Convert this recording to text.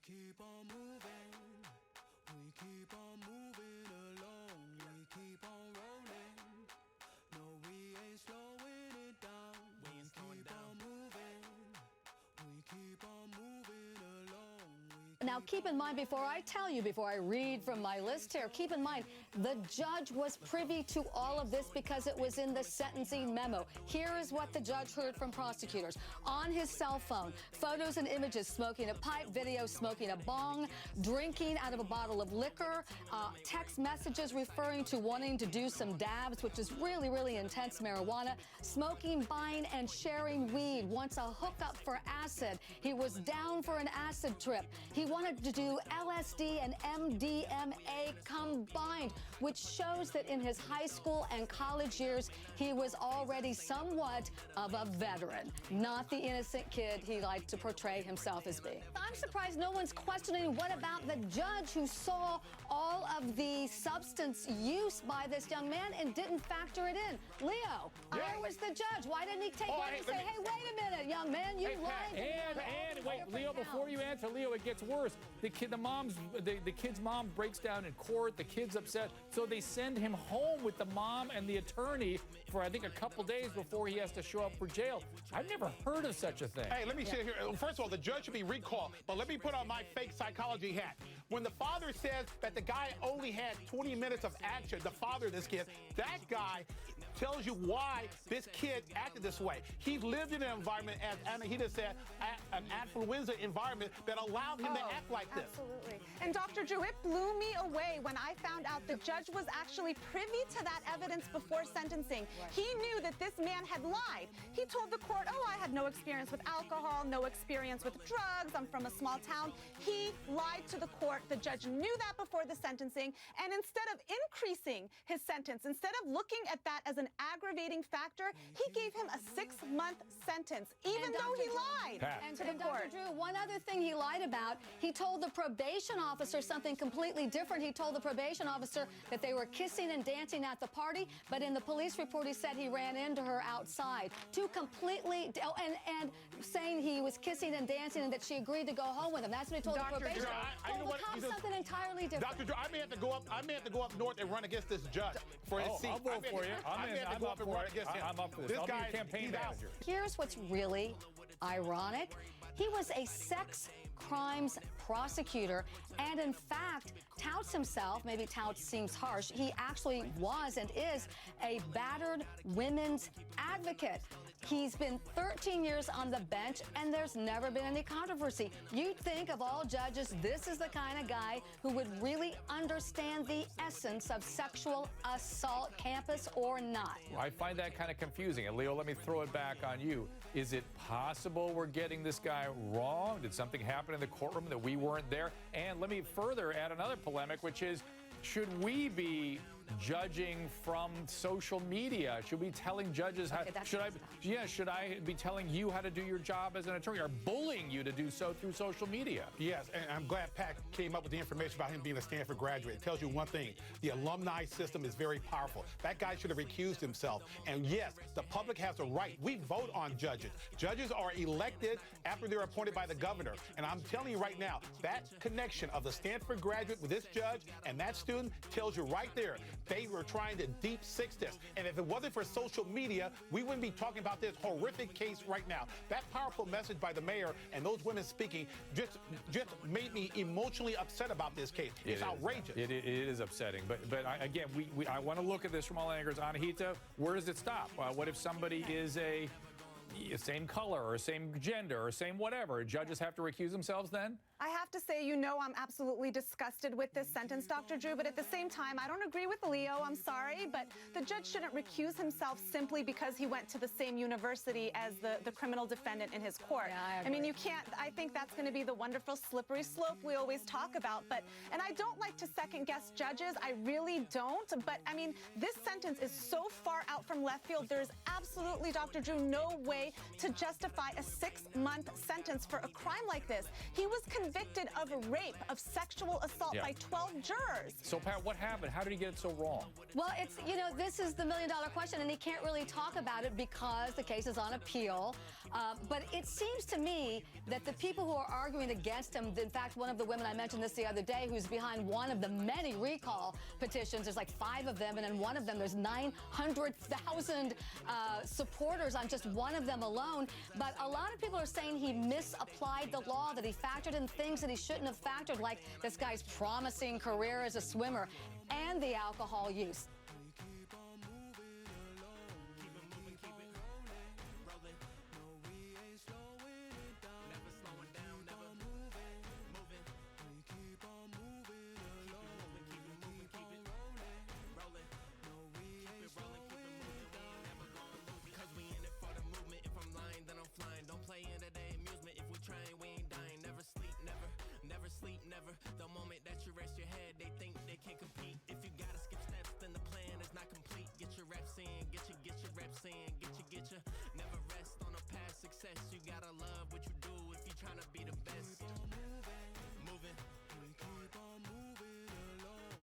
keep on moving. We keep on moving along. We keep on rolling. No, we ain't slowing it down. We keep on moving. We keep on moving along. Now, keep in mind, before I read from my list here, keep in mind, the judge was privy to all of this because it was in the sentencing memo. Here is what the judge heard from prosecutors. On his cell phone, photos and images, smoking a pipe, video smoking a bong, drinking out of a bottle of liquor, text messages referring to wanting to do some dabs, which is really, really intense marijuana, smoking, buying, and sharing weed, wants a hookup for acid. He was down for an acid trip. He wanted to do LSD and MDMA combined, which shows that in his high school and college years, he was already somewhat of a veteran, not the innocent kid he liked to portray himself as being. I'm surprised no one's questioning what about the judge who saw all of the substance use by this young man and didn't factor it in. Leo, where was the judge? Why didn't he take one and say, hey, wait a minute, young man, you lied. And wait, Leo, before you answer, Leo, it gets worse. The kid's mom breaks down in court. The kid's upset. So they send him home with the mom and the attorney for, I think, a couple days before he has to show up for jail. I've never heard of such a thing. Hey, let me sit here. First of all, the judge should be recalled. But let me put on my fake psychology hat. When the father says that the guy only had 20 minutes of action, the father of this kid, that guy tells you why this kid acted this way. He lived in an environment, as Anahita said, an affluenza environment that allowed him to act like this. Absolutely. And Dr. Drew, it blew me away when I found out the judge was actually privy to that evidence before sentencing. Right. He knew that this man had lied. He told the court, oh, I had no experience with alcohol, no experience with drugs, I'm from a small town. He lied to the court. The judge knew that before the sentencing, and instead of increasing his sentence, instead of looking at that as an aggravating factor, he gave him a 6-month sentence, even though he lied to the court. Dr. Drew, one other thing he lied about, he told the probation officer something completely different. He told the probation officer that they were kissing and dancing at the party, but in the police report he said he ran into her outside. Two completely, and saying he was kissing and dancing and that she agreed to go home with him. That's what he told the probation officer. Something entirely different. Dr. Drew, I may have to go up north and run against this judge for his seat. I'll vote for you. I'm up for this. I'll be your campaign manager. Here's what's really ironic. He was a sex crimes prosecutor and, in fact, touts himself, maybe touts seems harsh, he actually was and is a battered women's advocate. He's been 13 years on the bench, and there's never been any controversy. You'd think of all judges, this is the kind of guy who would really understand the essence of sexual assault, campus or not. Well, I find that kind of confusing. And, Leo, let me throw it back on you. Is it possible we're getting this guy wrong? Did something happen in the courtroom that we weren't there? And let me further add another polemic, which is, should we be judging from social media? Should we be telling judges how? Should I be telling you how to do your job as an attorney, or bullying you to do so through social media? Yes, and I'm glad Pat came up with the information about him being a Stanford graduate. It tells you one thing: the alumni system is very powerful. That guy should have recused himself. And yes, the public has a right. We vote on judges. Judges are elected after they're appointed by the governor. And I'm telling you right now, that connection of the Stanford graduate with this judge and that student tells you right there, they were trying to deep six this. And if it wasn't for social media, we wouldn't be talking about this horrific case right now. That powerful message by the mayor and those women speaking just made me emotionally upset about this case. It's outrageous. It is upsetting. But again, I want to look at this from all angles. Anahita, where does it stop? What if somebody is a same color or same gender or same whatever? Judges have to recuse themselves then? I have to say, I'm absolutely disgusted with this sentence, Dr. Drew, but at the same time, I don't agree with Leo. I'm sorry, but the judge shouldn't recuse himself simply because he went to the same university as the criminal defendant in his court. Yeah, I mean, you can't, I think that's going to be the wonderful slippery slope we always talk about, and I don't like to second-guess judges, I really don't, but I mean, this sentence is so far out from left field, there's absolutely, Dr. Drew, no way way to justify a 6-month sentence for a crime like this. He was convicted of rape, of sexual assault by 12 jurors. So, Pat, what happened? How did he get it so wrong? Well, it's, you know, this is the million-dollar question, and he can't really talk about it because the case is on appeal. But it seems to me that the people who are arguing against him, in fact, one of the women, I mentioned this the other day, who's behind one of the many recall petitions, there's like 5 of them, and in one of them there's 900,000 supporters on just one of them alone. But a lot of people are saying he misapplied the law, that he factored in things that he shouldn't have factored, like this guy's promising career as a swimmer and the alcohol use. Never. The moment that you rest your head, they think they can compete. If you gotta skip steps, then the plan is not complete. Get your reps in, get your reps in, get your. Never rest on a past success. You gotta love what you do if you're trying to be the best.